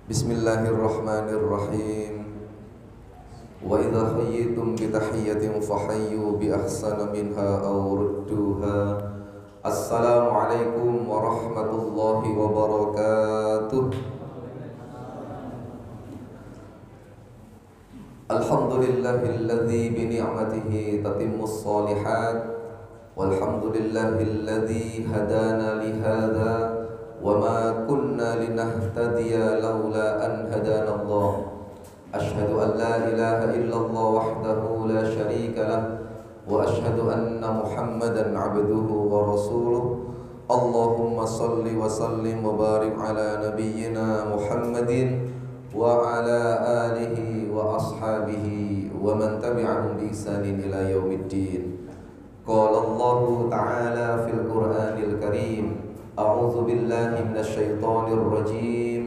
Bismillahirrahmanirrahim. Wa idza hayyitum bi tahiyyatin fahayyu bi ahsana minha aw rudduha. Assalamualaikum warahmatullahi wabarakatuh. Alhamdulillahilladzi bi ni'matihi tatimmus shalihat. Walhamdulillahilladzi hadana li hadza وما كنا لنهتدي لولا أن هدانا الله أشهد أن لا إله إلا الله وحده لا شريك له وأشهد أن محمدا عبده ورسوله اللهم صل وسلم وبارك على نبينا محمد وعلى آله وأصحابه ومن تبعهم بإحسان إلى يوم الدين قال الله تعالى في القرآن الكريم أعوذ بالله من الشيطان الرجيم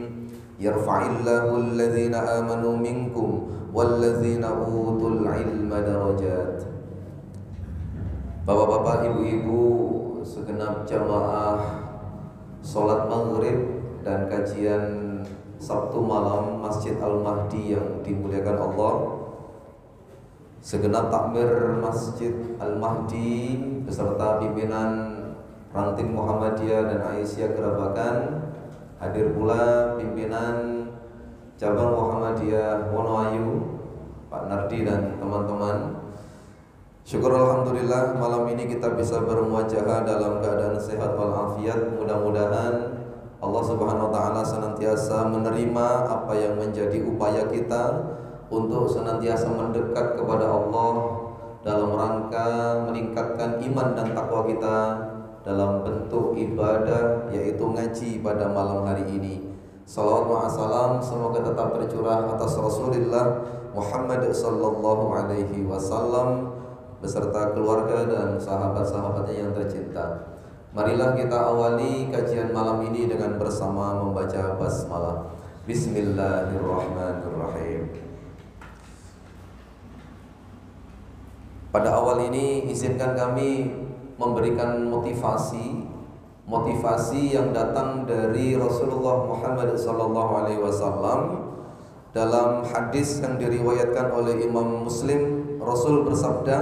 يرفع الله الذين آمنوا منكم والذين أوتوا العلم درجات. Bapak-bapak, ibu-ibu, segenap jamaah sholat maghrib dan kajian Sabtu malam Masjid Al-Mahdi yang dimuliakan Allah, segenap takmir Masjid Al-Mahdi beserta pimpinan Ranting Muhammadiyah dan Aisyah Gerabakan, hadir pula pimpinan cabang Muhammadiyah Wonoayu, Pak Nardi dan teman-teman. Syukur alhamdulillah malam ini kita bisa bermuajahah dalam keadaan sehat walafiat. Mudah-mudahan Allah Subhanahu wa taala senantiasa menerima apa yang menjadi upaya kita untuk senantiasa mendekat kepada Allah dalam rangka meningkatkan iman dan takwa kita dalam bentuk ibadah, yaitu ngaji pada malam hari ini. Salawat wa salam semoga tetap tercurah atas Rasulullah Muhammad sallallahu alaihi wasallam beserta keluarga dan sahabat-sahabatnya yang tercinta. Marilah kita awali kajian malam ini dengan bersama membaca basmalah. Bismillahirrahmanirrahim. Pada awal ini izinkan kami memberikan motivasi yang datang dari Rasulullah Muhammad SAW. Dalam hadis yang diriwayatkan oleh Imam Muslim, Rasul bersabda,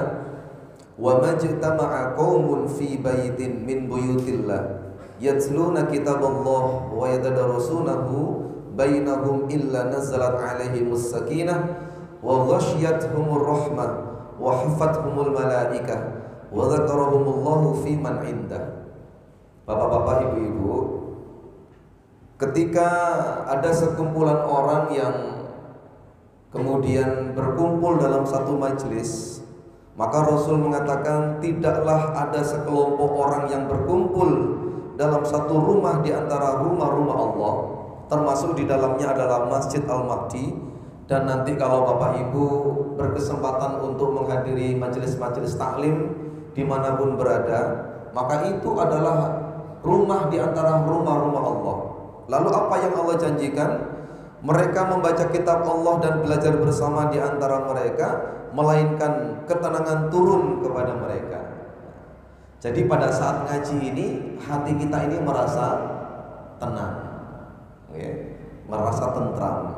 "Wa majtama'a qaumun fi baitin min buyutillah yatluna kitaballah wa yatadarasunahu bainahum illa nazalat 'alaihimus sakinah wa ghasyiyatuhumur rahmah wa hafathumul malaikah wa dzakarahumullahu fi man indah." Bapak-bapak, ibu-ibu, ketika ada sekumpulan orang yang kemudian berkumpul dalam satu majelis, maka Rasul mengatakan tidaklah ada sekelompok orang yang berkumpul dalam satu rumah di antara rumah-rumah Allah, termasuk di dalamnya adalah Masjid Al-Mahdi. Dan nanti kalau Bapak Ibu berkesempatan untuk menghadiri majelis-majelis taklim dimanapun berada, maka itu adalah rumah di antara rumah-rumah Allah. Lalu apa yang Allah janjikan? Mereka membaca kitab Allah dan belajar bersama di antara mereka, melainkan ketenangan turun kepada mereka. Jadi pada saat ngaji ini, hati kita ini merasa tenang, merasa tentram.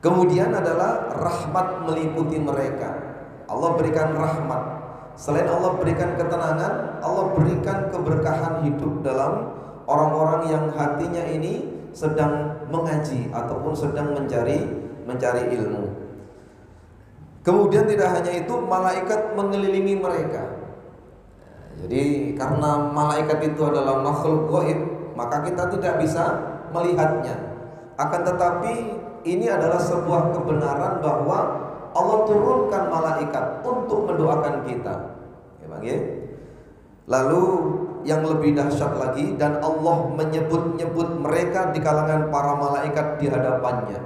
Kemudian adalah rahmat meliputi mereka. Allah berikan rahmat. Selain Allah berikan ketenangan, Allah berikan keberkahan hidup dalam orang-orang yang hatinya ini sedang mengaji ataupun sedang mencari ilmu. Kemudian tidak hanya itu, malaikat mengelilingi mereka. Jadi karena malaikat itu adalah makhluk gaib, maka kita tidak bisa melihatnya. Akan tetapi ini adalah sebuah kebenaran bahwa Allah turunkan malaikat untuk mendoakan kita. Lalu yang lebih dahsyat lagi, dan Allah menyebut-nyebut mereka di kalangan para malaikat di hadapannya.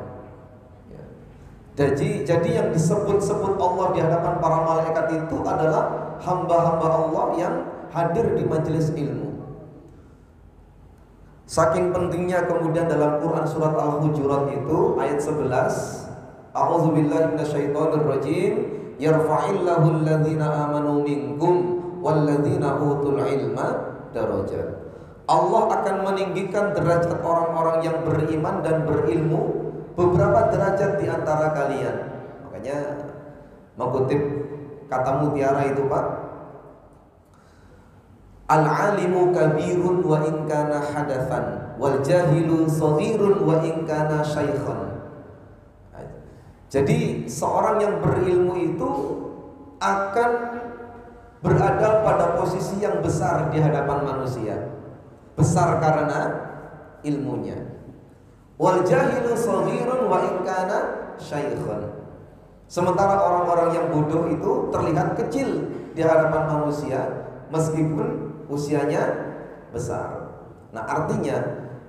Jadi yang disebut-sebut Allah di hadapan para malaikat itu adalah hamba-hamba Allah yang hadir di majelis ilmu. Saking pentingnya kemudian dalam Quran surat Al-Hujurat itu ayat 11, A'udzubillahi minasyaitonirrajim, yarfa'illahu alladhina amanu minkum walladzina utul ilma darajat. Allah akan meninggikan derajat orang-orang yang beriman dan berilmu beberapa derajat di antara kalian. Makanya mengutip kata mutiara itu, Pak, al-alimu kabirun wa in kana hadatsan wal jahilu shaghirun wa in kana syaikhan. Jadi seorang yang berilmu itu akan berada pada posisi yang besar di hadapan manusia. Besar karena ilmunya. Wal jahilu shaghirun wa in kana syaikhan. Sementara orang-orang yang bodoh itu terlihat kecil di hadapan manusia meskipun usianya besar. Nah, artinya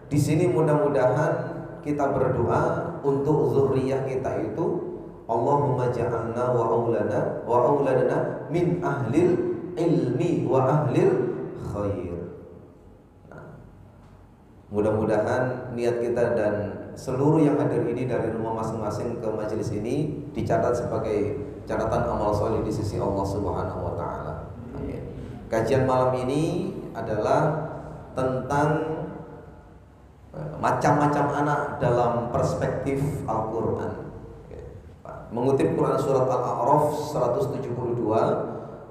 di sini mudah-mudahan kita berdoa untuk zuriyah kita itu, Allahumma ja'alna wa auladana min ahlil ilmi wa ahlil khair. Mudah-mudahan niat kita dan seluruh yang hadir ini dari rumah masing-masing ke majelis ini dicatat sebagai catatan amal soleh di sisi Allah Subhanahu wa taala. Amin. Kajian malam ini adalah tentang macam-macam anak dalam perspektif Al-Qur'an. Mengutip Quran surat Al-A'raf 172,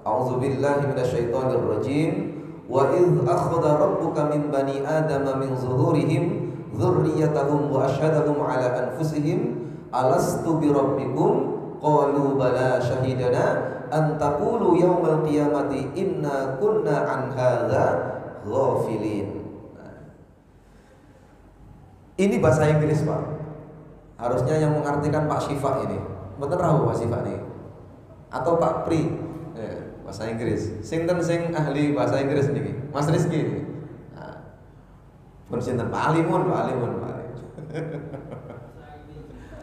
A'udzubillahi minasyaitonirrajim. Wa idh akhadha rabbuka min bani adama min zuhurihim dzurriyyatahum wa asyhadahum ala anfusihim alastu bi rabbikum qalu bala syahidana an taqulu yaumal qiyamati inna kunna an hadza ghafilin. Ini bahasa Inggris, Pak. Harusnya yang mengartikan Pak Syifa ini. Bener tahu Pak Syifa nih? Atau Pak Pri? Bahasa Inggris. Sinten sing ahli bahasa Inggris niki? Mas Rizky ini. Nah. Pun sinten Pak Alimun.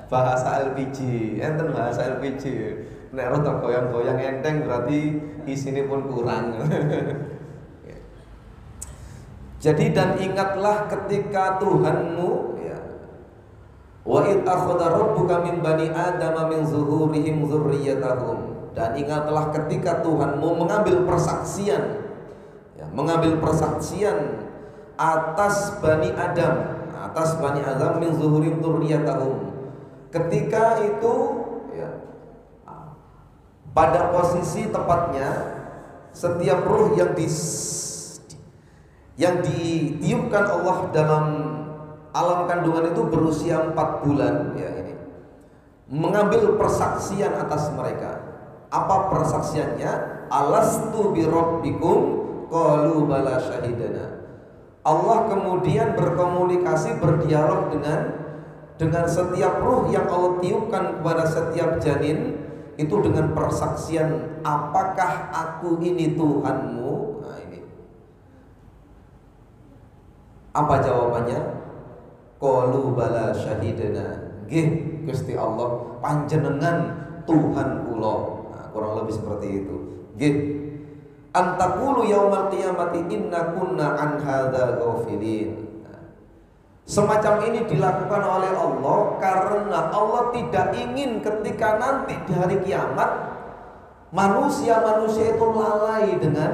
Bahasa LPG, enten bahasa LPG. Nek rada goyang-goyang enteng berarti isine pun kurang. Jadi dan ingatlah ketika Tuhanmu, ya. Wa id akhadha rabbuka min bani adama min zuhurihim dzurriyyatahum. Dan ingatlah ketika Tuhanmu mengambil persaksian, ya, mengambil persaksian atas Bani Adam min zuhurim dzurriyyatahum. Ketika itu, ya, pada posisi tepatnya setiap ruh yang ditiupkan Allah dalam alam kandungan itu berusia 4 bulan, ya, ini mengambil persaksian atas mereka. Apa persaksiannya? Alastu bi rabbikum qalu bala syahidana. Allah kemudian berkomunikasi, berdialog dengan setiap ruh yang Allah tiupkan kepada setiap janin itu dengan persaksian, apakah aku ini Tuhanmu? Nah, ini. Apa jawabannya? Qalu bala syahidana. Nggih Gusti Allah, panjenengan Tuhan kula. Kurang lebih seperti itu. Nggih. Antaqulu yaumal qiyamati inna kunna an hadza ghafilin. Semacam ini dilakukan oleh Allah karena Allah tidak ingin ketika nanti di hari kiamat manusia-manusia itu lalai dengan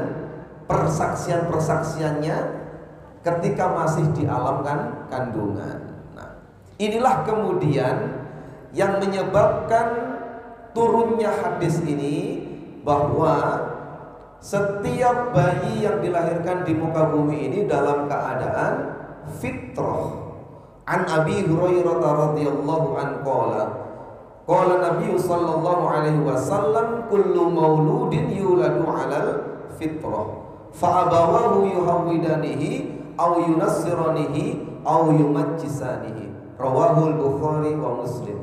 persaksian-persaksiannya ketika masih di alam kandungan. Nah, inilah kemudian yang menyebabkan turunnya hadis ini, bahwa setiap bayi yang dilahirkan di muka bumi ini dalam keadaan fitrah. An Abi Hurairah radhiyallahu anhu qala Nabi sallallahu alaihi wasallam kullu mauludin yuladu 'alal fitrah fa abawahu yuhawwidanihi aw yunassiranihi aw yumajjisanihi. Rawahul Bukhari wa Muslim.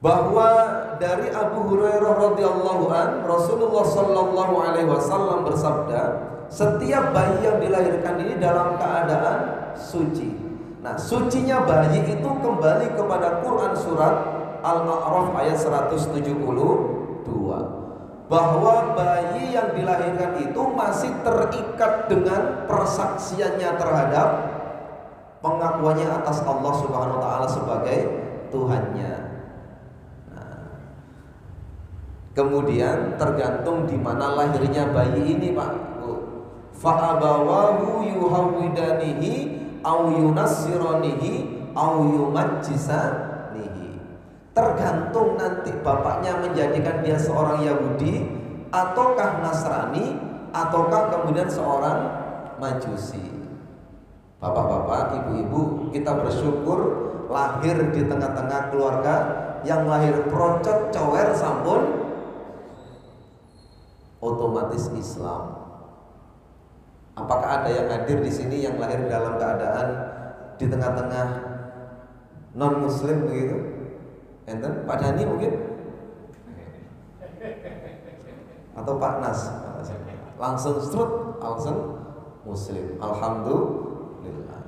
Bahwa dari Abu Hurairah radhiyallahu an, Rasulullah sallallahu alaihi wasallam bersabda, setiap bayi yang dilahirkan ini dalam keadaan suci. Nah, sucinya bayi itu kembali kepada Quran surat Al-A'raf ayat 172, bahwa bayi yang dilahirkan itu masih terikat dengan persaksiannya terhadap pengakuannya atas Allah Subhanahu wa taala sebagai Tuhannya. Kemudian tergantung di mana lahirnya bayi ini, Pak. fa abawahu yuhawidanihi au yunassiranihi au yumajjisanihi. Tergantung nanti bapaknya menjadikan dia seorang Yahudi ataukah Nasrani ataukah kemudian seorang Majusi. Bapak-bapak, ibu-ibu, kita bersyukur lahir di tengah-tengah keluarga yang lahir procot cower sampun otomatis Islam. Apakah ada yang hadir di sini yang lahir dalam keadaan di tengah-tengah non muslim begitu? Enten Pak Dhani mungkin? Atau Pak Nas? Langsung strut, langsung muslim. Alhamdulillah.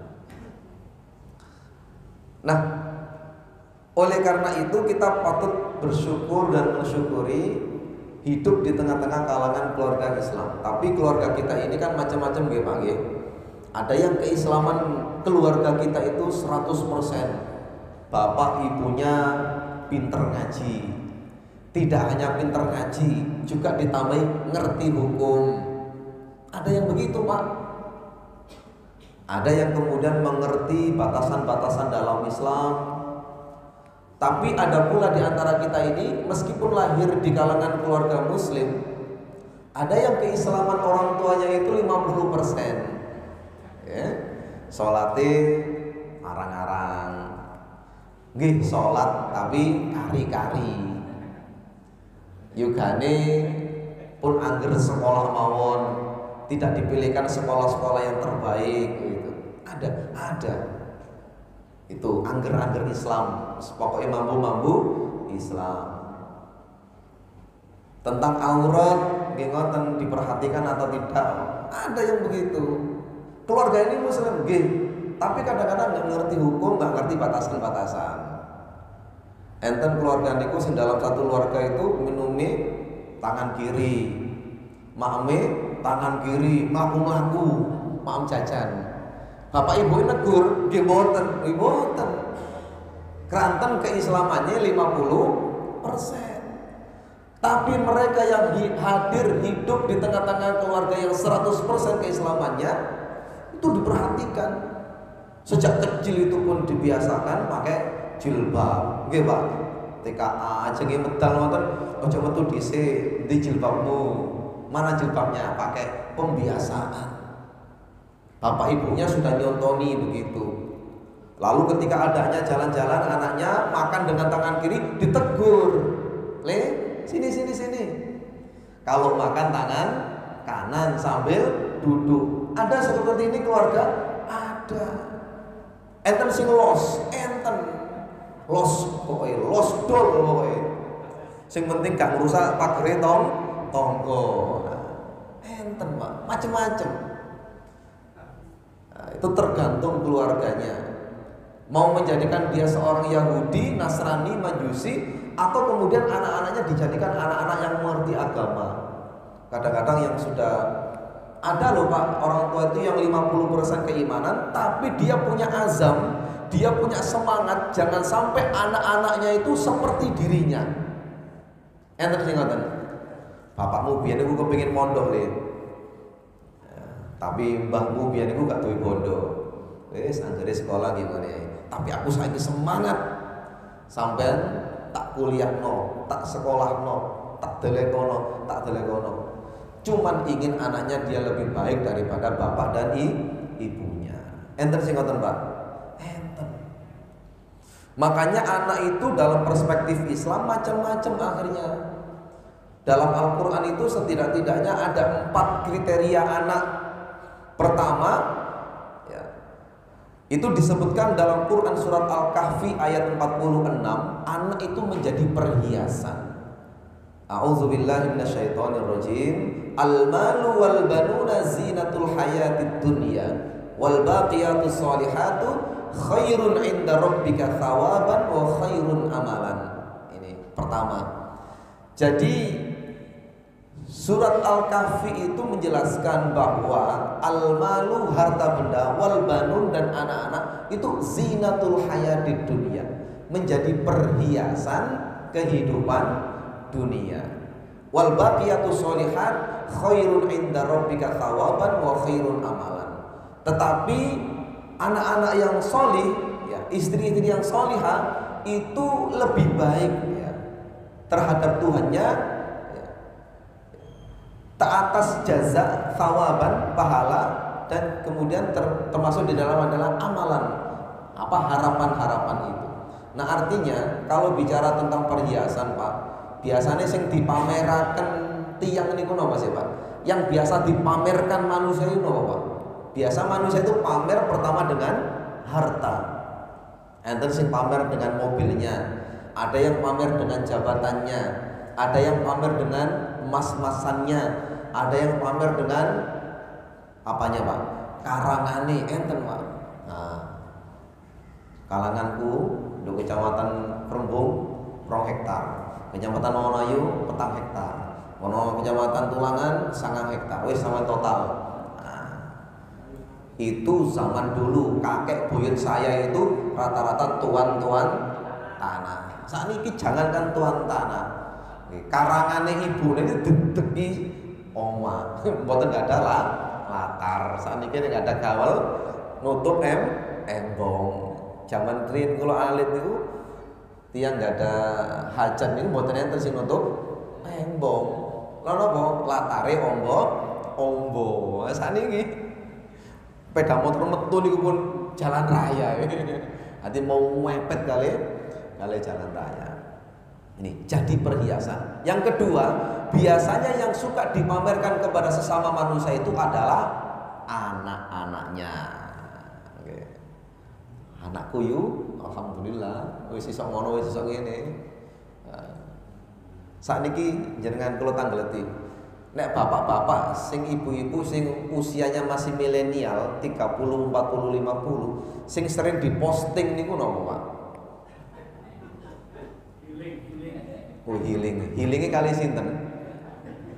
Nah, oleh karena itu kita patut bersyukur dan mensyukuri hidup di tengah-tengah kalangan keluarga Islam. Tapi keluarga kita ini kan macam-macam nggih Pak nggih. Ada yang keislaman keluarga kita itu 100%. Bapak ibunya pinter ngaji. Tidak hanya pinter ngaji, juga ditambahi ngerti hukum. Ada yang begitu Pak. Ada yang kemudian mengerti batasan-batasan dalam Islam. Tapi ada pula di antara kita ini, meskipun lahir di kalangan keluarga muslim, ada yang keislaman orang tuanya itu 50%. Ya. Salate arang-arang. Nggih, salat tapi kari-kari. Yugane pun angger sekolah mawon, tidak dipilihkan sekolah-sekolah yang terbaik gitu. Ada. Itu angger-angger Islam, pokoknya mampu-mampu Islam. Tentang aurat, ngoten diperhatikan atau tidak, ada yang begitu. Keluarga ini muslim, tapi kadang-kadang nggak ngerti hukum, nggak ngerti batasan-batasan. Enten keluarga niku sing dalam satu keluarga itu minumi tangan kiri, makme tangan kiri, mlaku-mlaku, maam jajan. Bapak ibu negur, nggih mboten, mboten. Kranten keislamannya 50%. Tapi mereka yang hadir hidup di tengah-tengah keluarga yang 100% keislamannya itu diperhatikan. Sejak kecil itu pun dibiasakan pakai jilbab. Nggih, Pak. TKA aja nggih medal ngoten, aja metu dhisik, ndi jilbabmu? Mana jilbabnya? Pakai pembiasaan. Bapak ibunya sudah nyontoni begitu. Lalu ketika adanya jalan-jalan, anaknya makan dengan tangan kiri ditegur. Sini. Kalau makan tangan kanan sambil duduk. Ada seperti ini keluarga? Ada. Enten sing los, pokoknya los dol pokoknya. Sing penting gak ngerusak pagere tonggo. Enten Pak, macem-macem. Nah, itu tergantung keluarganya. Mau menjadikan dia seorang Yahudi, Nasrani, Majusi, atau kemudian anak-anaknya dijadikan anak-anak yang mengerti agama. Kadang-kadang yang sudah ada loh Pak, orang tua itu yang 50% keimanan, tapi dia punya azam, dia punya semangat, jangan sampai anak-anaknya itu seperti dirinya. Enten sing ngoten. Bapakmu biyen niku kepengin mondok le. Tapi mbahmu biyen niku gak duwe bondo. Wis anggere sekolah gimana. Tapi aku saiki semangat. Sampean tak kuliah no, tak sekolah no, tak delekono. Cuman ingin anaknya dia lebih baik daripada bapak dan ibunya. Enten sing ngoten, Pak. Enten. Makanya anak itu dalam perspektif Islam macam-macam akhirnya. Dalam Al-Quran itu setidak-tidaknya ada 4 kriteria anak. Pertama, ya, itu disebutkan dalam Quran surat Al-Kahfi ayat 46, anak itu menjadi perhiasan. A'udzubillahi minasyaitonirrajim. Al-malu wal banuna zinatul hayatid dunya wal baqiyatus sholihatu khairun 'inda rabbika thawaban wa khairun amalan. Ini pertama. Jadi surat Al-Kahfi itu menjelaskan bahwa al-malu harta benda, wal banun dan anak-anak itu zinatul hayatid dunya, menjadi perhiasan kehidupan dunia. Wal baqiyatus sholihat khairun inda rabbika thawaban wa khairun amalan. Tetapi anak-anak yang solih, ya, istri-istri yang solihah itu lebih baik, ya, terhadap Tuhannya, ya, atas jaza thawaban pahala, dan kemudian termasuk di dalam adalah amalan, apa harapan-harapan itu. Nah artinya kalau bicara tentang perhiasan Pak, biasanya sing dipameraken tiang niku napa sih Pak? Yang biasa dipamerkan manusia itu napa Pak? Biasa manusia itu pamer pertama dengan harta. Enten sing pamer dengan mobilnya, ada yang pamer dengan jabatannya, ada yang pamer dengan emas-emasannya, ada yang pamer dengan apanya Pak? Karangane enten Pak. Nah, kalanganku di kecamatan Rembung 2 hektar, kecamatan Wonoayu 4 hektar, kecamatan Tulangan 9 hektar, wis sama total. Itu zaman dulu kakek buyut saya itu rata-rata tuan-tuan tanah. Saat ini jangankan tuan tanah, karangane ibu ini dedeki oma, mboten gak ada latar. Saat ini nggak ada kawal nutup embong. Zaman trin kalau alit itu tiang nggak ada hajat ini mboten enten sing nutup embong. Lalu apa? Latare ombo. Saat ini sepeda motor metu niku pun jalan raya. Nanti mau mepet kali jalan raya. Ini jadi perhiasan. Yang kedua, biasanya yang suka dipamerkan kepada sesama manusia itu adalah anak-anaknya. Oke. Anakku yuk, alhamdulillah, wis iso ngono, wis iso ngene. Sakniki jenengan kula tanggleti. Nek bapak-bapak, sing ibu-ibu sing usianya masih milenial 30, 40, 50, sing sering diposting niku napa, Pak? Healing kali sinten?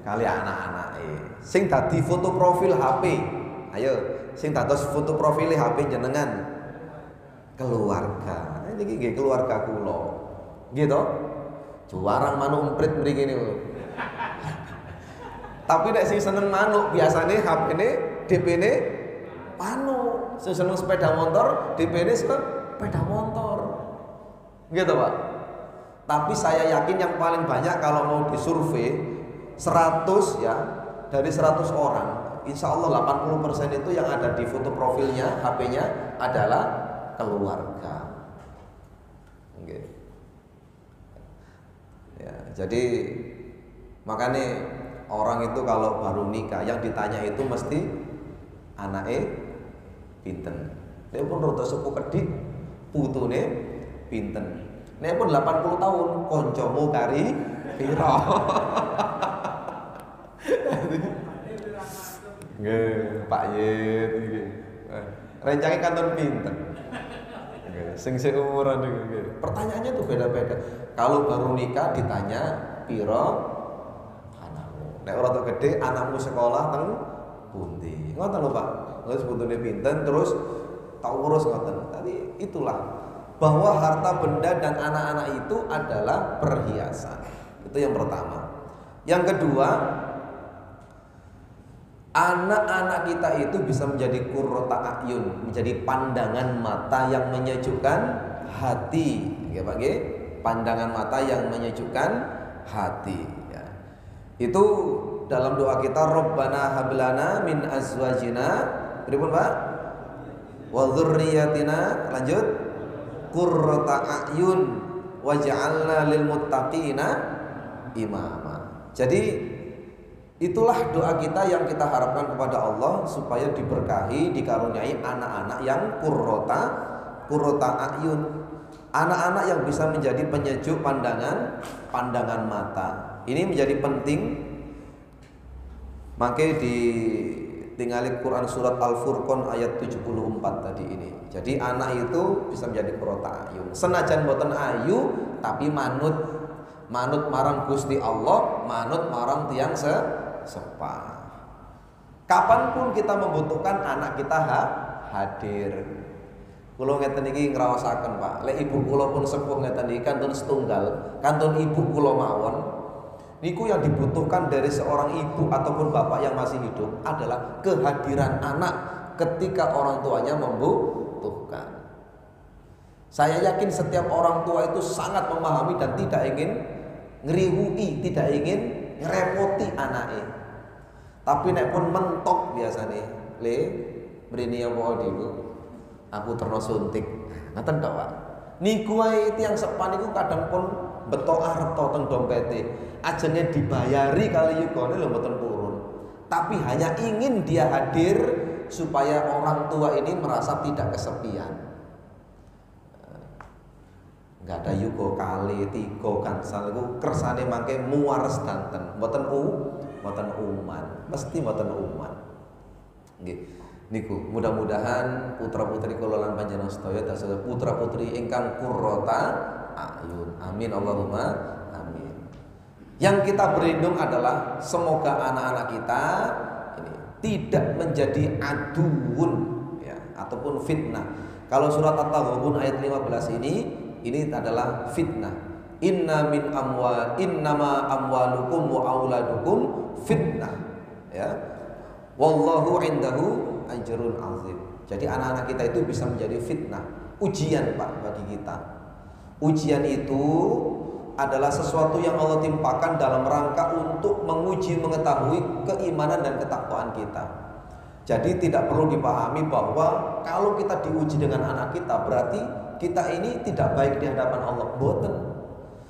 Kali anak-anake. Sing dadi foto profil HP. Ayo, sing dados foto profil HP jenengan. Keluarga. Niki nggih keluarga kula. Nggih to? Juwarang manuk emprit mriki niku. Tapi nek sing seneng manuk biasanya HP-ne DP-ne manuk. Sing seneng sepeda motor DP-ne sepeda motor. Gitu Pak. Tapi saya yakin yang paling banyak kalau mau disurvei 100 ya, dari 100 orang, insya Allah 80% itu yang ada di foto profilnya HP-nya adalah keluarga. Okay. Ya, jadi makanya orang itu kalau baru nikah yang ditanya itu mesti anake pinten. Nek pun rada sepuh kedhik, putune pinten. Nek pun 80 tahun, koncomu kari pira. Nggih, Pak Yit iki. Rencange kanton pinten? Nggih, sing seumuran iki nggih. Pertanyaannya tuh beda-beda. Kalau baru nikah ditanya pira? Nek ora tok gede anakmu sekolah teng pundi. Ngoten lho Pak. Terus putune pinten terus tak urus ngoten. Tadi itulah bahwa harta benda dan anak-anak itu adalah perhiasan. Itu yang pertama. Yang kedua, anak-anak kita itu bisa menjadi qurrata a'yun, menjadi pandangan mata yang menyejukkan hati. Ya Pak nggih? Pandangan mata yang menyejukkan hati. Itu dalam doa kita Rabbana hablana min azwajina pripun Pak? Wa dzurriyyatina, lanjut, qurrata a'yun waj'alna lil muttaqina imama. Jadi itulah doa kita yang kita harapkan kepada Allah supaya diberkahi, dikaruniai anak-anak yang qurrata a'yun. Anak-anak yang bisa menjadi penyejuk pandangan mata. Ini menjadi penting. Maka ditinggali Quran surat Al-Furqan ayat 74 tadi ini. Jadi anak itu bisa menjadi qurrata a'yun. Senajan boten ayu tapi manut marang Gusti Allah, manut marang tiyang sepah. Kapanpun kita membutuhkan anak kita hadir. Kula ngeten iki ngraosaken Pak. Lek ibu kula pun sepuh ngeten iki kantun setunggal, kantun ibu kula mawon. Niku yang dibutuhkan dari seorang ibu ataupun bapak yang masih hidup adalah kehadiran anak ketika orang tuanya membutuhkan. Saya yakin setiap orang tua itu sangat memahami dan tidak ingin ngeriwui, tidak ingin ngerepoti anaknya. Tapi nek pun mentok biasanya, le mrene apa diku? Aku terno suntik. Ngaten tok, Pak. Niku wae tiyang sepan niku kadang pun beto arto teng dompete. Ajenge dibayari kali yugane lho mboten purun. Tapi hanya ingin dia hadir supaya orang tua ini merasa tidak kesepian. Enggak ada yugo kali tiga kansal iku kersane mangke muares danten. Mboten uman, mesti mboten uman. Nggih. Niku mudah-mudahan putra-putri kula lan panjenengan sedaya dados putra-putri ingkang qurrata ayun. Amin Allahumma amin. Yang kita berlindung adalah semoga anak-anak kita ini tidak menjadi aduun ya ataupun fitnah. Kalau surat At-Taghabun ayat 15 ini adalah fitnah. Innama amwalukum wa auladukum fitnah ya. Wallahu indahu ajrun azim. Jadi anak-anak kita itu bisa menjadi fitnah, ujian Pak bagi kita. Ujian itu adalah sesuatu yang Allah timpakan dalam rangka untuk menguji mengetahui keimanan dan ketakwaan kita. Jadi tidak perlu dipahami bahwa kalau kita diuji dengan anak kita berarti kita ini tidak baik di hadapan Allah. Boten.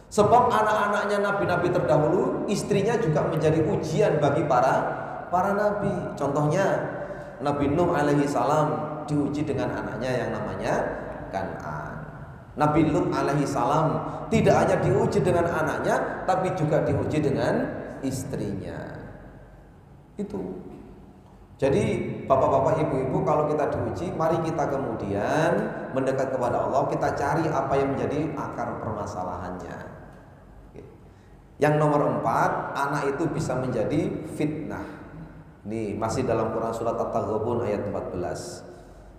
Sebab anak-anaknya nabi-nabi terdahulu, istrinya juga menjadi ujian bagi para nabi. Contohnya Nabi Nuh alaihi salam diuji dengan anaknya yang namanya Kan'an. Nabi Lut alaihi salam tidak hanya diuji dengan anaknya, tapi juga diuji dengan istrinya. Itu. Jadi bapak-bapak, ibu-ibu, kalau kita diuji, mari kita kemudian mendekat kepada Allah, kita cari apa yang menjadi akar permasalahannya. Yang nomor 4, anak itu bisa menjadi fitnah. Ini masih dalam Quran surat At-Taghabun ayat 14.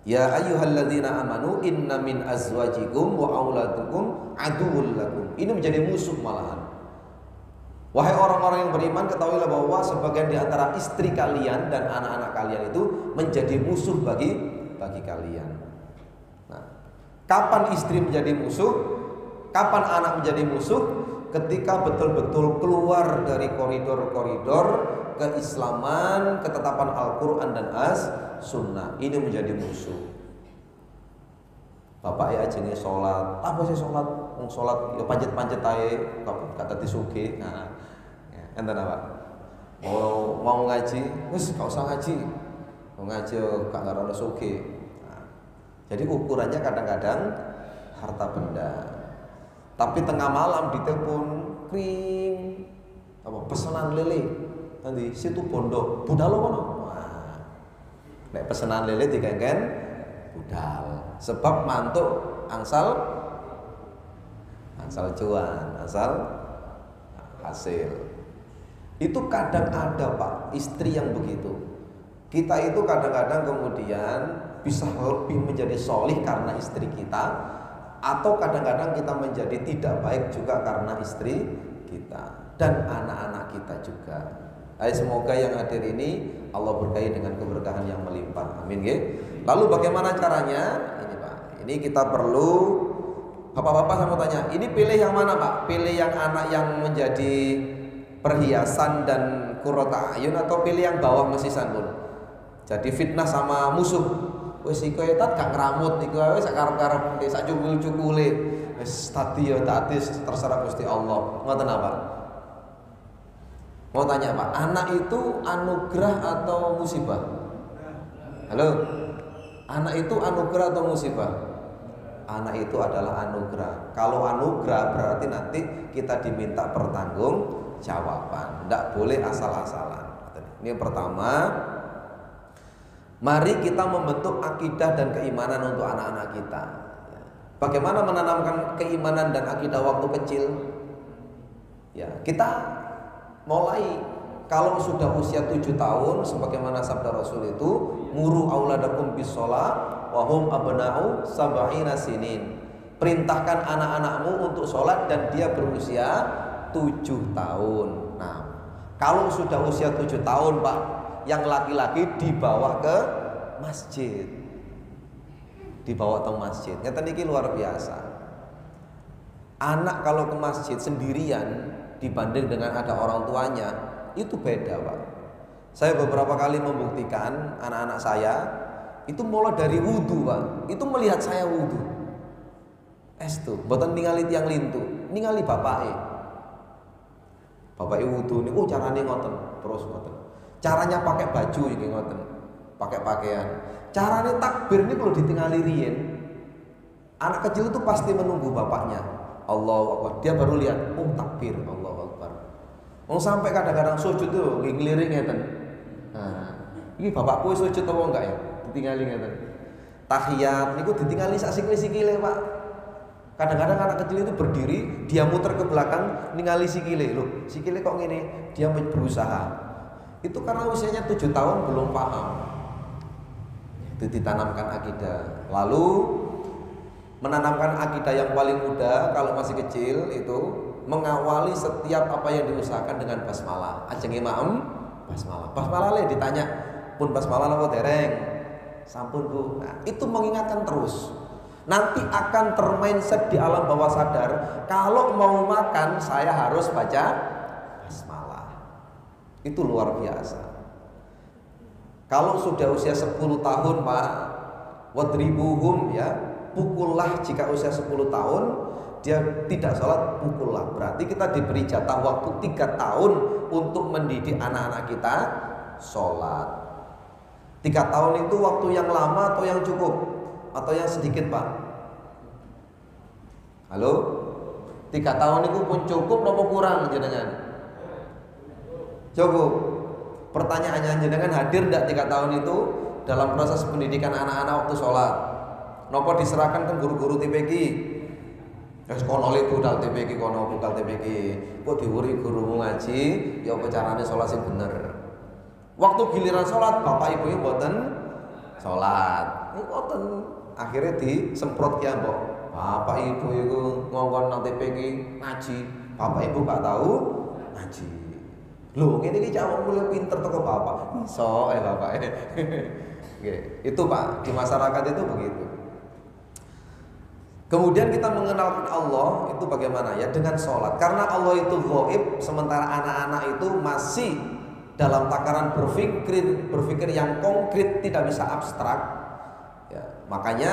Ya ayyuhalladzina amanu inna min azwajikum wa auladukum aduwwul lakum. Ini menjadi musuh malahan. Wahai orang-orang yang beriman, ketahuilah bahwa sebagian di antara istri kalian dan anak-anak kalian itu menjadi musuh bagi kalian. Nah, kapan istri menjadi musuh? Kapan anak menjadi musuh? Ketika betul-betul keluar dari koridor-koridor keislaman, ketetapan Al-Quran dan As-Sunnah, ini menjadi musuh. Bapak ya jenenge sholat, apa sih sholat? Sholat ya panjat-panjat ae, kata disuge. Nah, enten apa? Mau ngaji, wis gak usah ngaji. Mau ngaji gak ngarono suge. Nah, jadi ukurannya kadang-kadang harta benda. Tapi tengah malam ditelepon, kring, apa pesanan lele. Nanti situ bondo, budal mana? Wah, nek pesanan lele digengken budal. Sebab mantuk angsal cuan, asal hasil. Itu kadang ada Pak, istri yang begitu. Kita itu kadang-kadang kemudian bisa lebih menjadi solih karena istri kita, atau kadang-kadang kita menjadi tidak baik juga karena istri kita dan anak-anak kita juga. Semoga yang hadir ini Allah berkahi dengan keberkahan yang melimpah. Amin ya. Lalu bagaimana caranya? Ini Pak, ini kita perlu, bapak-bapak saya mau tanya, ini pilih yang mana Pak? Pilih yang anak yang menjadi perhiasan dan qurrata ayun, atau pilih yang bawah mesisan pun? Jadi fitnah sama musuh. Wis iku etat gak ngramut iku wae sak karep-karep sak cukul-cukule. Wis tadi ya tadi terserah Gusti Allah. Ngoten apa? Mau tanya Pak, anak itu anugerah atau musibah? Halo? Anak itu anugerah atau musibah? Anak itu adalah anugerah. Kalau anugerah berarti nanti kita diminta pertanggungjawaban. Tidak boleh asal-asalan. Ini yang pertama. Mari kita membentuk akidah dan keimanan untuk anak-anak kita. Bagaimana menanamkan keimanan dan akidah waktu kecil? Ya, kita mulai kalau sudah usia 7 tahun, sebagaimana sabda Rasul itu, muru auladakum bisolah wahum abna'u sab'ina sinin. Perintahkan anak-anakmu untuk sholat dan dia berusia 7 tahun. Nah, Kalau sudah usia 7 tahun Pak, yang laki-laki dibawa ke masjid. Dibawa ke masjid. Nyata niki luar biasa. Anak kalau ke masjid sendirian dibanding dengan ada orang tuanya, itu beda Pak. Saya beberapa kali membuktikan anak-anak saya itu mulai dari wudhu Pak, itu melihat saya wudhu. Estu, boten ningali tiang lintu, ningali bapake. Bapake wudhu niku carane ngoten, terus ngoten. Caranya pakai baju iki ngoten, pakai pakaian. Carane takbir niku lho ditingali riyen. Anak kecil itu pasti menunggu bapaknya. Allahu Akbar. Dia baru lihat, takbir, Allahu Akbar. Sampai kadang-kadang sujud tuh ngliring ngeten. Nah, ini bapakku sujud apa enggak ya? Ditingali ngeten. Tahiyat niku ditingali sak sikile Pak. Kadang-kadang anak kecil itu berdiri, dia muter ke belakang, ningali sikile. Loh, sikile kok ngene? Dia berusaha. Itu karena usianya 7 tahun belum paham. Itu ditanamkan akidah. Lalu menanamkan akidah yang paling mudah kalau masih kecil itu mengawali setiap apa yang diusahakan dengan basmalah. Ajeng imam basmalah. Basmalah le ditanya, "Pun basmalah napa dereng?" "Sampun, Bu." Nah, itu mengingatkan terus. Nanti akan termindset di alam bawah sadar, kalau mau makan saya harus baca basmalah. Itu luar biasa. Kalau sudah usia 10 tahun Pak, wadribuhum ya, pukullah. Jika usia 10 tahun dia tidak sholat, pukullah. Berarti kita diberi jatah waktu 3 tahun untuk mendidik anak-anak kita sholat. 3 tahun itu waktu yang lama atau yang cukup? Atau yang sedikit Pak? Halo? 3 tahun itu pun cukup apa kurang jenengan? Cukup. Pertanyaannya, jenengan hadir tidak 3 tahun itu dalam proses pendidikan anak-anak waktu sholat? Nopo diserahkan ke guru-guru TPQ? Kono le budal TPQ, kono budal TPQ. Kok diwuri gurumu ngaji, ya apa carane sholat sing bener. Waktu giliran sholat, bapak ibu mboten sholat. Ini mboten. Akhirnya disemprot ya mbok. Bapak ibu itu ngongkon nang TPQ ngaji, bapak ibu gak tahu ngaji. Loh, ngene iki cawang mulai pinter teko bapak. Iso bapak. Itu Pak, di masyarakat itu begitu. Kemudian kita mengenalkan Allah itu bagaimana ya? Dengan sholat. Karena Allah itu ghaib, sementara anak-anak itu masih dalam takaran berpikir yang konkret, tidak bisa abstrak. Ya, makanya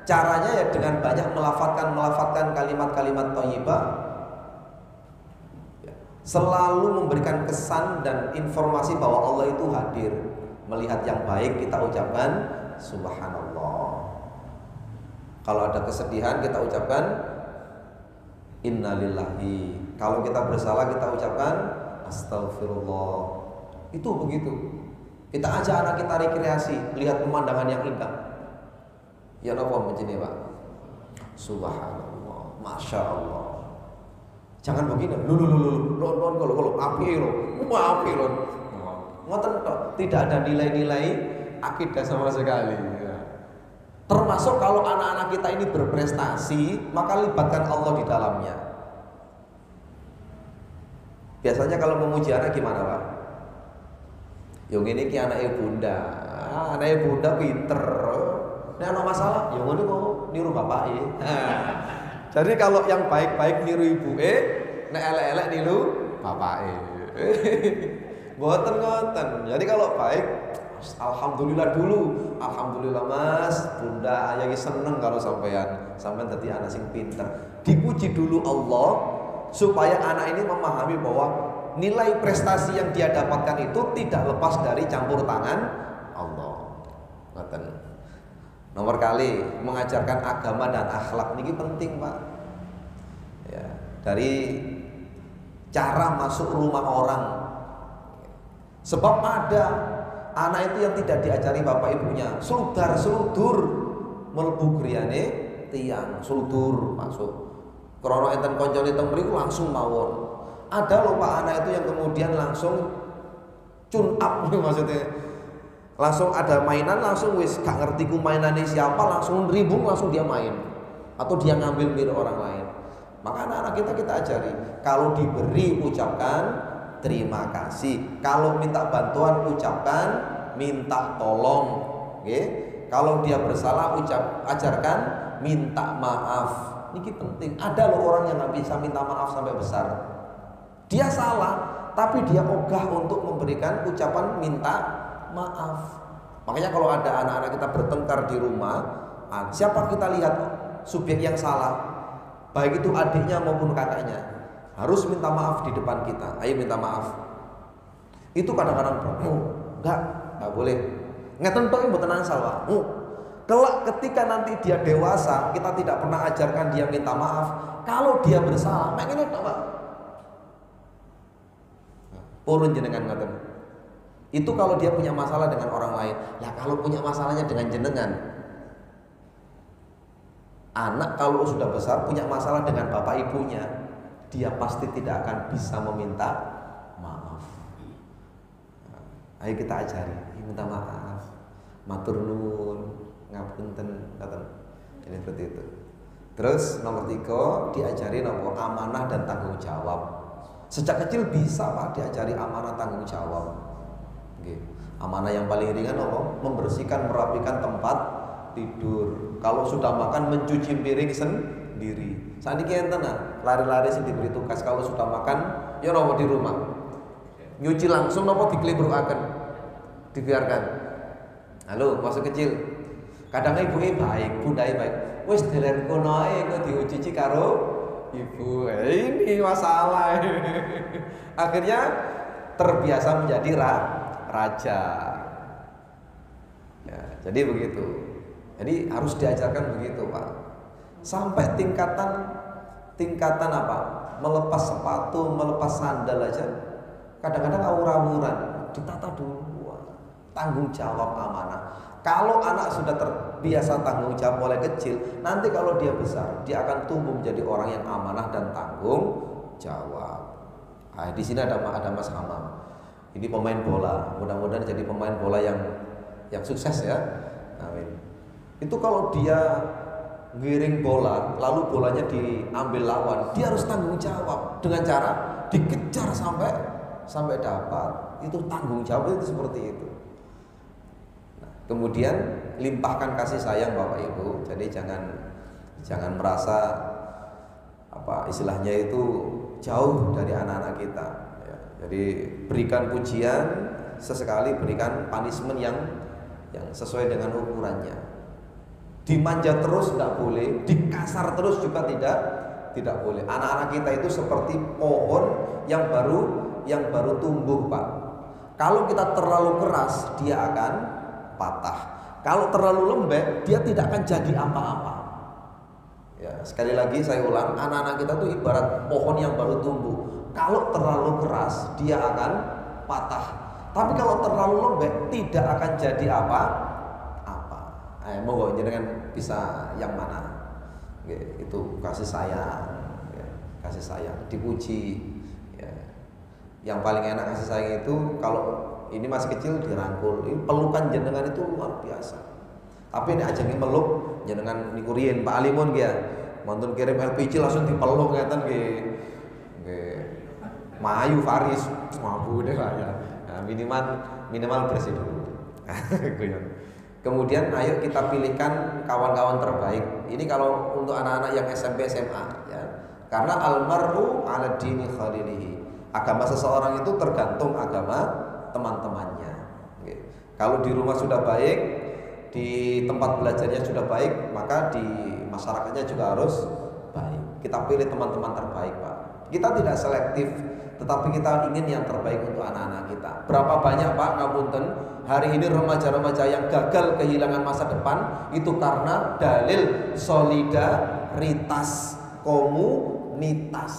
caranya ya dengan banyak melafatkan kalimat-kalimat thayyibah, ya, selalu memberikan kesan dan informasi bahwa Allah itu hadir. Melihat yang baik kita ucapkan subhanallah. Kalau ada kesedihan kita ucapkan innalillahi. Kalau kita bersalah kita ucapkan astagfirullah. Itu begitu. Kita ajak anak kita rekreasi, lihat pemandangan yang indah. Ya napa menjene Pak? Subhanallah, masya Allah. Jangan begini, kalau api lo. Ngoten tok, tidak ada nilai-nilai akidah sama sekali. Ya. Termasuk kalau anak-anak kita ini berprestasi, maka libatkan Allah di dalamnya. Biasanya kalau memuji anak gimana Pak? Yang ini ki anaknya bunda, anaknya bunda pinter. Nek ana masalah, ya ngono kok niru bapake. Jadi kalau yang baik-baik niru ibuke, nek elek-elek niru bapake. Mboten ngoten. Jadi kalau baik, alhamdulillah dulu. Alhamdulillah Mas, bunda ayah seneng kalau sampean dadi anak sing pinter. Dipuji dulu Allah supaya anak ini memahami bahwa nilai prestasi yang dia dapatkan itu tidak lepas dari campur tangan Allah. Ngoten. Nomor kali mengajarkan agama dan akhlak ini penting Pak. Ya, dari cara masuk rumah orang. Sebab ada anak itu yang tidak diajari bapak ibunya, seludur mlebu griyane tiyang, seludur masuk. Krana enten kancane teng mriku langsung mawon. Ada lho Pak anak itu yang kemudian langsung tune up maksudnya. Langsung ada mainan, langsung wis gak ngerti ku mainannya siapa, langsung ribung, langsung dia main. Atau dia ngambil milik orang lain. Maka anak-anak kita ajari, kalau diberi ucapkan terima kasih. Kalau minta bantuan ucapkan minta tolong. Oke. Kalau dia bersalah ajarkan minta maaf. Ini penting. Ada loh orang yang nggak bisa minta maaf sampai besar. Dia salah, tapi dia ogah untuk memberikan ucapan minta maaf. Makanya kalau ada anak-anak kita bertengkar di rumah, siapa kita lihat subjek yang salah, baik itu adiknya maupun kakaknya, harus minta maaf di depan kita. Ayo minta maaf. Itu kadang-kadang enggak boleh. Ngeten tok mboten angsal, Pak. Kelak ketika nanti dia dewasa, kita tidak pernah ajarkan dia minta maaf. Kalau dia bersalah, mek ngene tok, Pak. Purun jenengan ngoten. Itu kalau dia punya masalah dengan orang lain. Lah kalau punya masalahnya dengan jenengan. Anak kalau sudah besar punya masalah dengan bapak ibunya, dia pasti tidak akan bisa meminta maaf. Ayo kita ajari, minta maaf, matur nuwun, ngapunten, kata. Ini seperti itu. Terus nomor 3 diajari nomor amanah dan tanggung jawab. Sejak kecil bisa Pak diajari amanah tanggung jawab. Oke. Amanah yang paling ringan apa? Membersihkan, merapikan tempat tidur. Kalau sudah makan mencuci piring sendiri. Saniki enten lari-lari sing diberi tugas kalau sudah makan ya nopo di rumah. Nyuci langsung nopo dikelibrukaken. Dibiarkan. Halo, masuk kecil. Kadang ibuke baik, bundae baik. Wis delen kono ae kok diucuci karo ibu. Ini masalah. Akhirnya terbiasa menjadi raja. Ya, jadi begitu. Jadi harus diajarkan begitu, Pak. Sampai tingkatan apa? Melepas sepatu, melepas sandal aja. Kadang-kadang awur-awuran, ditata dulu. Tanggung jawab amanah. Kalau anak sudah terbiasa tanggung jawab mulai kecil, nanti kalau dia besar, dia akan tumbuh menjadi orang yang amanah dan tanggung jawab. Nah, di sini ada Mas Hamam. Ini pemain bola. Mudah-mudahan jadi pemain bola yang sukses ya. Amin. Itu kalau dia ngiring bola, lalu bolanya diambil lawan, dia harus tanggung jawab dengan cara dikejar sampai dapat. Itu tanggung jawab itu seperti itu. Kemudian limpahkan kasih sayang Bapak Ibu. Jadi jangan merasa apa istilahnya itu jauh dari anak-anak kita. Ya, jadi berikan pujian, sesekali berikan punishment yang sesuai dengan ukurannya. Dimanja terus tidak boleh, dikasar terus juga tidak boleh. Anak-anak kita itu seperti pohon yang baru tumbuh, Pak. Kalau kita terlalu keras, dia akan patah. Kalau terlalu lembek, dia tidak akan jadi apa-apa. Ya, sekali lagi saya ulang, anak-anak kita tuh ibarat pohon yang baru tumbuh. Kalau terlalu keras, dia akan patah. Tapi kalau terlalu lembek, tidak akan jadi apa-apa. Monggo jenengan bisa yang mana? Itu kasih sayang, ya, kasih sayang, dipuji. Ya. Yang paling enak kasih sayang itu kalau ini masih kecil dirangkul, ini pelukan jenengan itu luar biasa. Tapi ini aja nih meluk jenengan nikurien Pak Alimun dia, mantun kirim LPG langsung dipeluk ngeten nggih. Mayu Faris, mampu deh lah ya. Nah, minimal bersih dulu. Kemudian ayo kita pilihkan kawan-kawan terbaik. Ini kalau untuk anak-anak yang SMP SMA ya. Karena almaru ala dini khalilihi. Agama seseorang itu tergantung agama teman-temannya. Kalau di rumah sudah baik, di tempat belajarnya sudah baik, maka di masyarakatnya juga harus baik. Kita pilih teman-teman terbaik, Pak. Kita tidak selektif, tetapi kita ingin yang terbaik untuk anak-anak kita. Berapa banyak, Pak, ngapunten, hari ini remaja-remaja yang gagal kehilangan masa depan itu karena dalil solidaritas komunitas.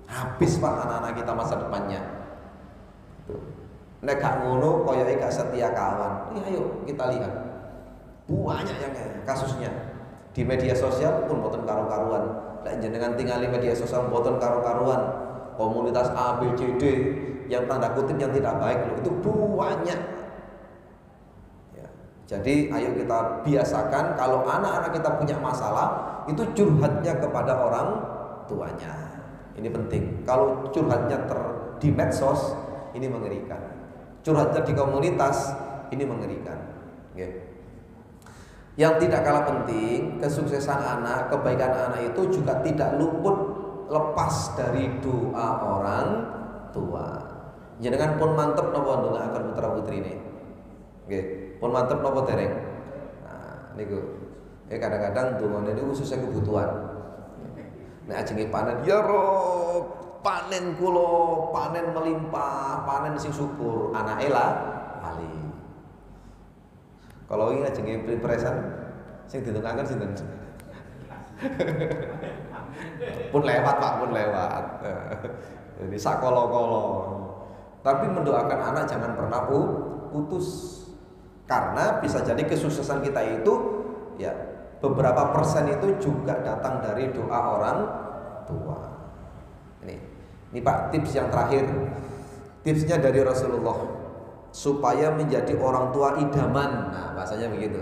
Habis, Pak, anak-anak kita masa depannya. Nek gak ngono koyoke gak setia kawan. Iya, ayo kita lihat. Banyak yang kasusnya. Di media sosial pun boten karo-karuan. Lek jenengan tinggal di media sosial boten karo-karuan. Komunitas A, B, C, D yang tanda kutip yang tidak baik loh. Itu banyak. Ya. Jadi ayo kita biasakan kalau anak-anak kita punya masalah itu curhatnya kepada orang tuanya. Ini penting. Kalau curhatnya di medsos ini mengerikan. Curhatnya di komunitas ini mengerikan. Okay. Yang tidak kalah penting, kesuksesan anak, kebaikan anak itu juga tidak luput lepas dari doa orang tua. Jenengan pun mantep napa ndongaaken putra putri ini. Nggih, pun mantep napa dereng? Nah, niku. Kadang-kadang dongane niku khususnya kebutuhan. Nek ajenge panen, ya Rob, panen kula, panen melimpah, panen sing subur, anake lah lali. Kalau ini ajenge presan sing didongaaken sinten? Pun lewat Pak, pun lewat. Jadi sakolo-kolo. Tapi mendoakan anak jangan pernah putus. Karena bisa jadi kesuksesan kita itu ya beberapa persen itu juga datang dari doa orang tua. Ini Pak tips yang terakhir. Tipsnya dari Rasulullah supaya menjadi orang tua idaman. Nah, bahasanya begitu.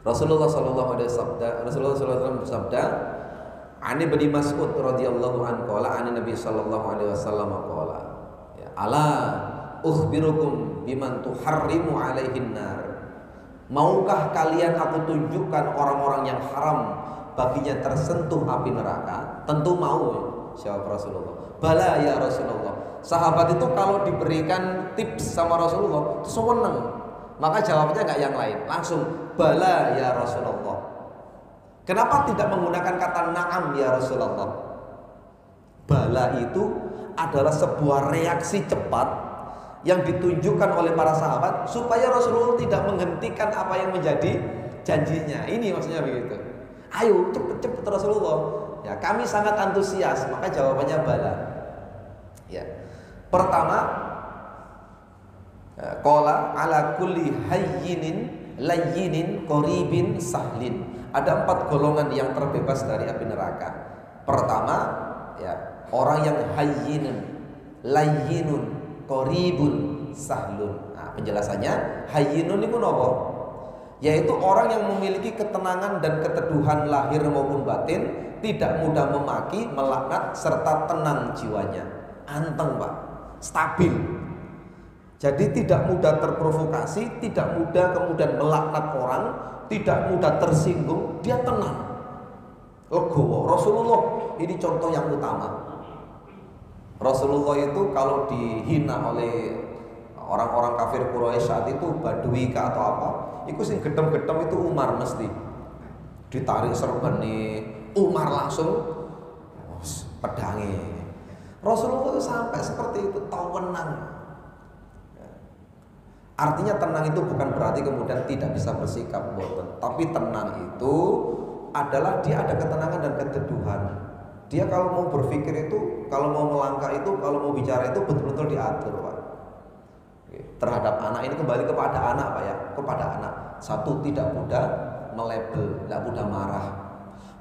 Rasulullah sallallahu alaihi wasallam bersabda, "Ani bin Mas'ud radhiyallahu anhu qala ani Nabi sallallahu alaihi wasallam qala, ya, ala ukhbirukum biman tuharrimu alaihin nar." Maukah kalian aku tunjukkan orang-orang yang haram baginya tersentuh api neraka? Tentu mau, jawab Rasulullah. Bala ya Rasulullah. Sahabat itu kalau diberikan tips sama Rasulullah itu seneng. Maka jawabnya nggak yang lain, langsung bala ya Rasulullah. Kenapa tidak menggunakan kata na'am ya Rasulullah? Bala itu adalah sebuah reaksi cepat yang ditunjukkan oleh para sahabat supaya Rasulullah tidak menghentikan apa yang menjadi janjinya. Ini maksudnya begitu. Ayo cepet-cepet Rasulullah. Ya, kami sangat antusias, maka jawabannya bala. Ya. Pertama, qala ala kulli hayyinin layyinin qaribin sahlin. Ada 4 golongan yang terbebas dari api neraka. Pertama, ya, orang yang hayyinun, layyinun, qaribun, sahlun. Nah, penjelasannya hayyinun itu napa? Yaitu orang yang memiliki ketenangan dan keteduhan lahir maupun batin, tidak mudah memaki, melaknat serta tenang jiwanya. Anteng, Pak. Stabil. Jadi tidak mudah terprovokasi, tidak mudah kemudian melaknat orang, tidak mudah tersinggung, dia tenang, legowo. Rasulullah ini contoh yang utama. Rasulullah itu kalau dihina oleh orang-orang kafir Quraisy saat itu, Badui atau apa, itu sing gedem-gedem itu Umar mesti ditarik serban nih, Umar langsung pedangi. Rasulullah itu sampai seperti itu, tahu tenang. Artinya tenang itu bukan berarti kemudian tidak bisa bersikap boten, tapi tenang itu adalah dia ada ketenangan dan keteduhan. Dia kalau mau berpikir itu, kalau mau melangkah itu, kalau mau bicara itu betul-betul diatur, Pak. Terhadap anak ini kembali kepada anak, Pak ya, kepada anak. Satu, tidak mudah melebel, tidak mudah marah.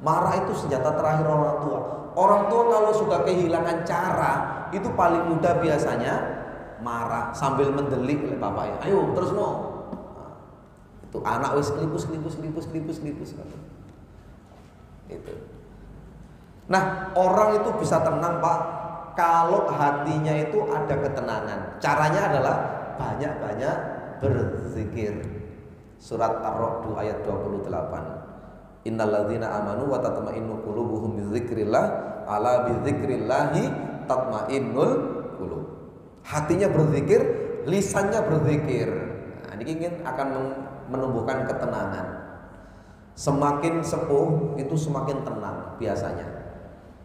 Marah itu senjata terakhir orang tua. Orang tua kalau sudah kehilangan cara, itu paling mudah biasanya marah sambil mendelik oleh bapaknya. Ayo terus no. Nah, itu anak wis kelipus. Itu. Nah, orang itu bisa tenang, Pak, kalau hatinya itu ada ketenangan. Caranya adalah banyak-banyak berzikir. Surat Ar-Ra'd ayat 28. Innalladzina amanu wa tatma'innu qulubuhum bidzikrillah, ala bidzikrillahi tatma'innul qulub. Hatinya berzikir, lisannya berzikir. Nah, ini ingin akan menumbuhkan ketenangan. Semakin sepuh itu semakin tenang biasanya.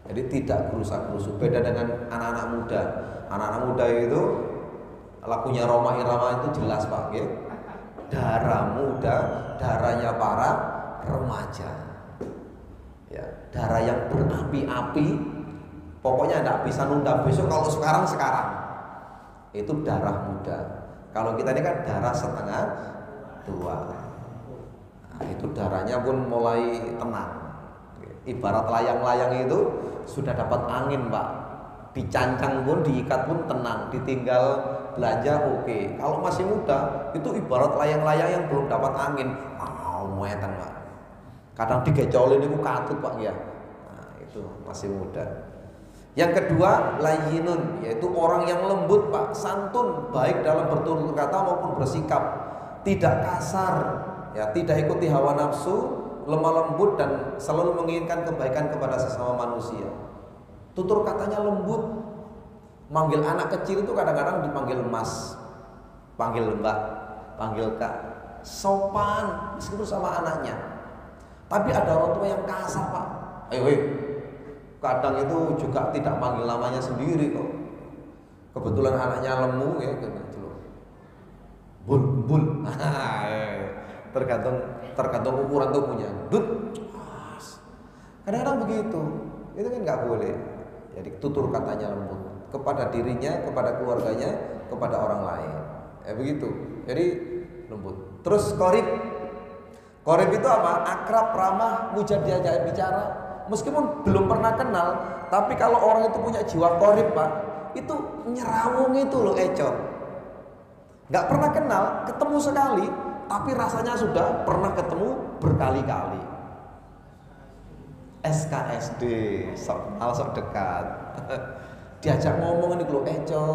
Jadi tidak gerusak-gerusuk. Beda dengan anak-anak muda. Anak-anak muda itu lagunya Roma Irama itu jelas, Pak, ya. Darah muda, darahnya para remaja. Ya, darah yang berapi-api. Pokoknya tidak bisa nunda besok, kalau sekarang. Itu darah muda. Kalau kita ini kan darah setengah tua. Nah, itu darahnya pun mulai tenang. Ibarat layang-layang itu sudah dapat angin, Pak. Dicancang pun, diikat pun tenang. Ditinggal belanja oke. Kalau masih muda, itu ibarat layang-layang yang belum dapat angin. Muetan, Pak. Kadang digecolin itu katut, Pak ya. Nah, itu masih muda. Yang kedua, layyinun, yaitu orang yang lembut Pak, santun, baik dalam bertutur kata maupun bersikap, tidak kasar, ya, tidak ikuti hawa nafsu, lemah lembut dan selalu menginginkan kebaikan kepada sesama manusia. Tutur katanya lembut. Manggil anak kecil itu kadang-kadang dipanggil Mas, panggil Mbak, panggil Kak, sopan meskipun sama anaknya. Tapi ada orang tua yang kasar Pak. Ayo, kadang itu juga tidak panggil namanya sendiri kok. Kebetulan anaknya lemu ya gitu. Bul. tergantung ukuran tubuhnya. Dut. Kadang-kadang begitu. Itu kan nggak boleh. Jadi tutur katanya lembut kepada dirinya, kepada keluarganya, kepada orang lain. Begitu. Jadi lembut. Terus qorib. Qorib itu apa? Akrab, ramah, mudah diajak bicara. Meskipun belum pernah kenal, tapi kalau orang itu punya jiwa qorib Pak, itu nyerawung itu loh Eco. Gak pernah kenal, ketemu sekali, tapi rasanya sudah pernah ketemu berkali-kali. SKSD, sok dekat. Diajak ngomong ini loh Eco,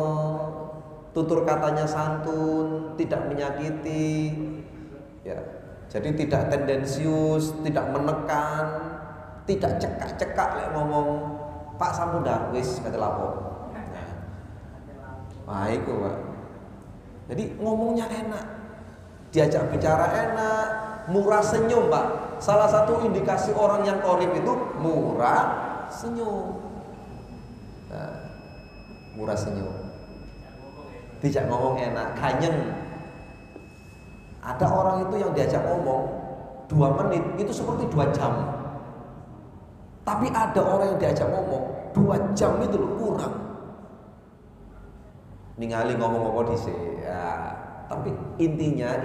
tutur katanya santun, tidak menyakiti, ya. Jadi tidak tendensius, tidak menekan, tidak cekak-cekak lek ngomong Pak sampun darwis kata lapo. Nah, itu Pak. Jadi ngomongnya enak, diajak bicara enak, murah senyum Pak. Salah satu indikasi orang yang qorib itu murah senyum. Nah, murah senyum. Dijak ngomong enak, kanyeng. Ada orang itu yang diajak ngomong 2 menit itu seperti 2 jam. Tapi ada orang yang diajak ngomong 2 jam itu loh kurang. Ningali ngomong apa dhisik. Ya, tapi intinya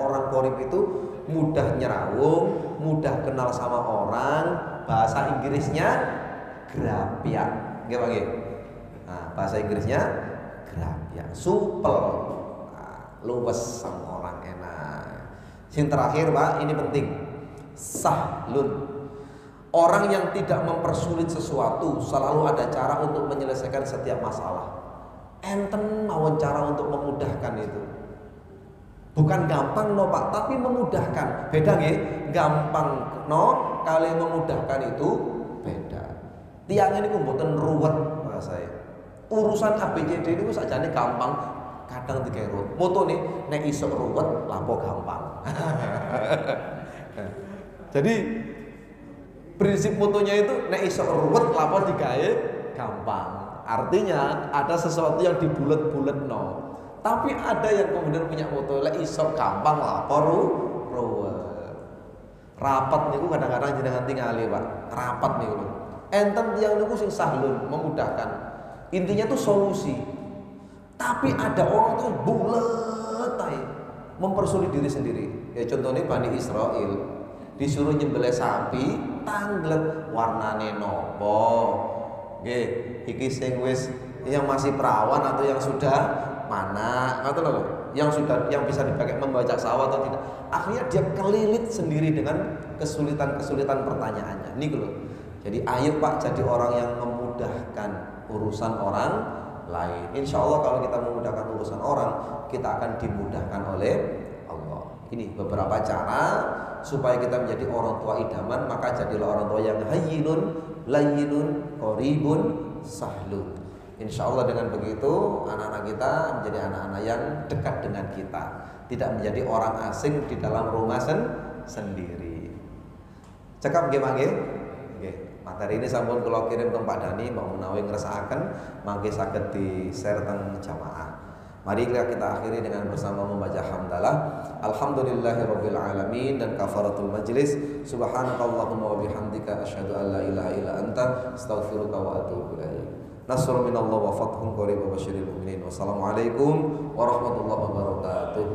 orang qorib itu mudah nyerawung, mudah kenal sama orang, bahasa Inggrisnya grapyak. Nggih Pak nggih. Nah, bahasa Inggrisnya grapyak, supel. Nah, luwes sama orang enak. Yang terakhir Pak, ini penting. Sahlun. Orang yang tidak mempersulit sesuatu, selalu ada cara untuk menyelesaikan setiap masalah. Enten mawon cara untuk memudahkan itu. Bukan gampang no Pak, tapi memudahkan. Beda nggih, gampang no kali memudahkan itu beda. Tiang ini ku mboten ruwet Mas saya. Urusan ABCD ini sakjane gampang, kadang dikerut. Motone nek iso ruwet lapo gampang. Jadi prinsip motonya itu nek iso ruwet lapor digawe gampang. Artinya ada sesuatu yang dibulet-bulet no. Tapi ada yang kemudian punya moto lek iso gampang lapor ruwet. Rapat niku kadang-kadang jenengan tingali Pak. Rapat niku. Enten tiyang niku sing sahlun, memudahkan. Intinya tuh solusi. Tapi ada orang tuh bulet ae, mempersulit diri sendiri. Ya contohnya Bani Israil disuruh nyembelih sapi, tanglet warnane nopo. Nggih, iki sing wis yang masih perawan atau yang sudah mana, atau loh, yang bisa dipakai membaca sawah atau tidak. Akhirnya dia kelilit sendiri dengan kesulitan-kesulitan pertanyaannya. Nih loh. Jadi ayo Pak jadi orang yang memudahkan urusan orang lain. Insya Allah kalau kita memudahkan urusan orang, kita akan dimudahkan oleh Allah. Ini beberapa cara supaya kita menjadi orang tua idaman. Maka jadilah orang tua yang hayyinun, layyinun, qoribun, sahlun. Insya Allah dengan begitu anak-anak kita menjadi anak-anak yang dekat dengan kita, tidak menjadi orang asing di dalam rumah sendiri. Cekap nggih Pak nggih? Nggih. Materi ini sampun kula kirim ke Pak Dani, mau menawi ngrasakaken mangke saged di-share teng jamaah. Mari kita akhiri dengan bersama membaca hamdalah. Alhamdulillahirabbil alamin dan kafaratul majlis. Subhanakallahumma wa bihamdika asyhadu an la ilaha illa anta astaghfiruka wa atubu ilaik. Nasrun minallah wa fathun qarib wa basyiril mu'minin. Wassalamualaikum warahmatullahi wabarakatuh.